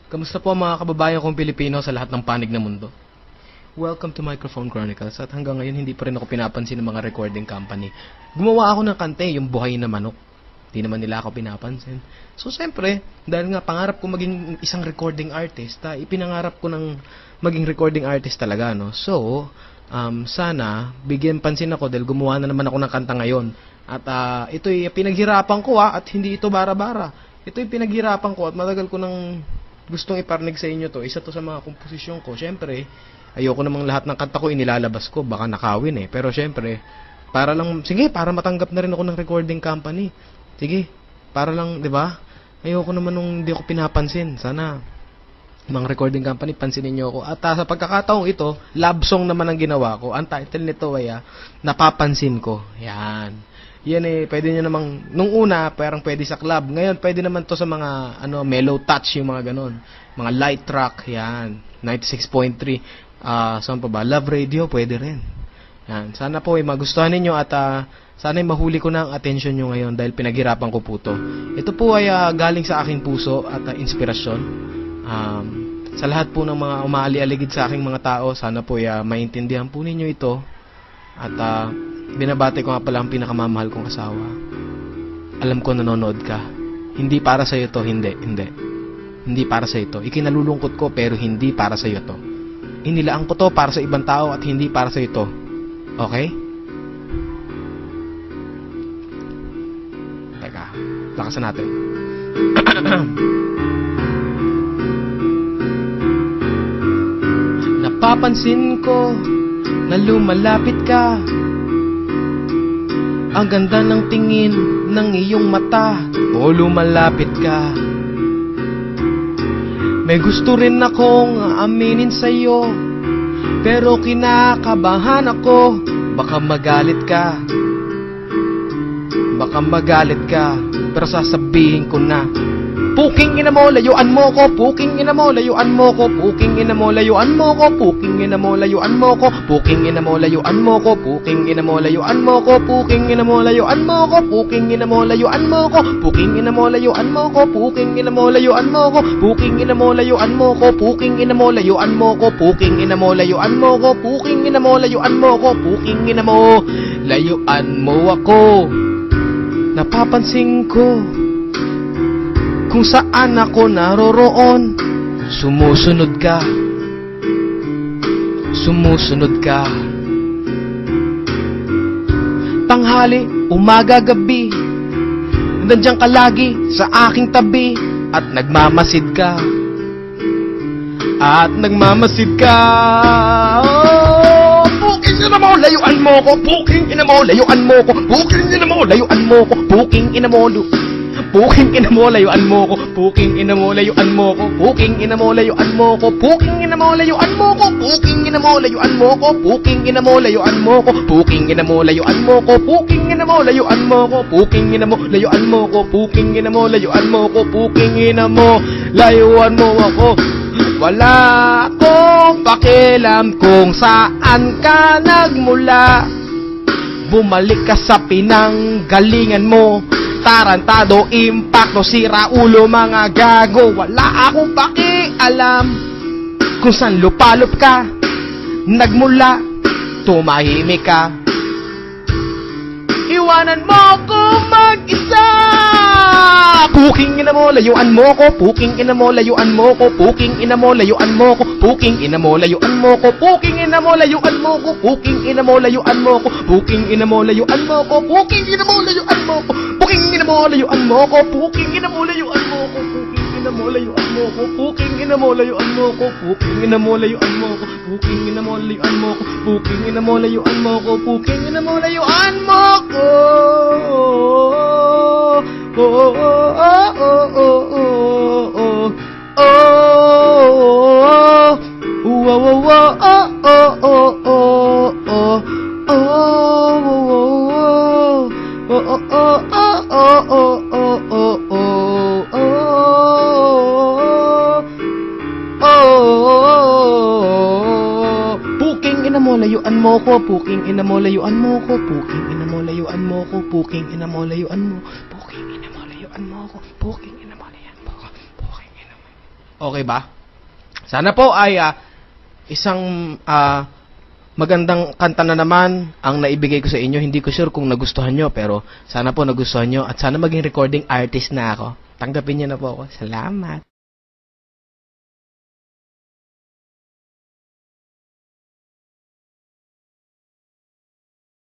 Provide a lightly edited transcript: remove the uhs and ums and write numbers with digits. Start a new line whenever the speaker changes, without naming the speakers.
Kamusta po mga kababayan kong Pilipino sa lahat ng panig ng mundo? Welcome to Microphone Chronicles at hanggang ngayon hindi pa rin ako pinapansin ng mga recording company. Gumawa ako ng kante, yung Buhay na Manok. Hindi naman nila ako pinapansin. So siyempre, dahil nga pangarap ko maging isang recording artist, ipinangarap ko ng maging recording artist talaga, no? So, sana bigyan pansin ako dahil gumawa na naman ako ng kanta ngayon. At ito'y pinaghirapan ko at hindi ito bara-bara. Ito'y pinaghirapan ko at matagal ko nang gustong iparnig sa inyo to. Isa to sa mga komposisyon ko. Siyempre, ayoko namang lahat ng kanta ko inilalabas ko. Baka nakawin eh. Pero siyempre, para matanggap na rin ako ng recording company. Sige, para lang, di ba? Ayoko naman nung hindi ako pinapansin. Sana, mga recording company, pansinin niyo ako. At sa pagkakataong ito, love song naman ang ginawa ko. Ang title nito ay Napapansin Ko. Yan. Yan pwede nyo namang, nung una, parang pwede sa club. Ngayon, pwede naman to sa mga, mellow touch, yung mga ganon. Mga light track, yan. 96.3. Saan pa ba? Love Radio, pwede rin. Yan. Sana po magustuhan ninyo at sana mahuli ko na ang attention nyo ngayon dahil pinaghirapan ko po to. Ito po ay galing sa aking puso at inspirasyon. Sa lahat po ng mga umaali-aligid sa aking mga tao, sana po maintindihan po ninyo ito. At binabati ko nga pala ang pinakamamahal kong asawa. Alam ko nanonood ka. Hindi para sa iyo to, hindi. Hindi para sa iyo to. Ikinalulungkot ko pero hindi para sa iyo to. Inilaan ko to para sa ibang tao at hindi para sa iyo to. Okay? Teka, lakasan natin. Napapansin ko na lumalapit ka. Ang ganda ng tingin ng iyong mata. O lumalapit ka. May gusto rin akong aminin sa'yo, pero kinakabahan ako. Baka magalit ka. Baka magalit ka. Pero sasabihin ko na, puking ina mo, layuan mo ko. Puking ina mo, layuan mo ko. Puking ina mo, layuan mo ko. Puking ina mo, layuan mo ko. Puking ina mo, layuan mo ko. Puking ina mo, layuan mo ko. Puking ina mo, layuan mo ko. Puking ina mo, layuan mo ko. Puking ina mo, layuan mo ko. Puking ina mo, layuan mo ko. Puking ina mo, layuan mo ko. Puking ina mo, layuan mo ko. Puking ina mo, layuan mo ko. Puking ina mo, layuan mo ko. Puking ina mo, layuan mo ako. Napapansin ko kung saan ako naroroon. Sumusunod ka. Sumusunod ka. Tanghali, umaga, gabi, nandiyan ka lagi sa aking tabi. At nagmamasid ka. At nagmamasid ka. Puking ina mo, layuan mo ko. Puking ina mo, layuan mo ko. Puking ina mo, layuan mo ko. Puking ina mo, puking ina mo, layuan mo ko. Puking ina mo, layuan mo ko. Puking ina mo, layuan mo ko. Puking ina mo, layuan mo ko. Puking ina mo, layuan mo ko. Puking ina mo, layuan mo ko. Puking ina mo, layuan mo ko. Puking ina mo, layuan mo ko. Puking ina mo, layuan mo ko. Puking ina mo, layuan mo ko. Puking ina mo, layuan mo ako. Wala akong pakialam kung saan ka nagmula. Bumalik ka sa pinanggalingan mo. Tarantado, impacto, sira ulo, mga gago. Wala akong pakialam kung saan lupalop ka nagmula. Tumahimik ka. Iwanan mo ko mag-isa. Puking ina mo, layuan mo ko. Puking ina mo, layuan mo ko. Puking ina mo, layuan mo ko. Puking ina mo, layuan mo ko. Puking ina mo, layuan mo ko. Puking ina mo, layuan mo ko. Puking ina mo, layuan mo ko. Puking ina mo, layuan mo ko. Puking ina mo, layuan mo ko. Puking ina mo, layuan mo ko. Puking ina mo, layuan mo ko. Puking ina mo, layuan mo ko. Puking ina mo, layuan mo ko. Puking ina mo, layuan mo ko. Puking ina mo, layuan mo ko. Puking ina mo, layuan mo ko. Oh, oh, oh, oh, oh, oh, oh, oh, oh, puking ina mo, layuan mo ko. Puking ina mo, layuan mo ko. Puking ina mo, layuan mo ko. Puking ina mo, layuan mo. Puking ina mo, layuan mo ko. Puking ina mo, layuan mo ko. Puking ina mo. Okay ba? Sana po ay isang magandang kanta na naman ang naibigay ko sa inyo. Hindi ko sure kung nagustuhan nyo, pero sana po nagustuhan nyo at sana maging recording artist na ako. Tanggapin nyo na po ako. Salamat.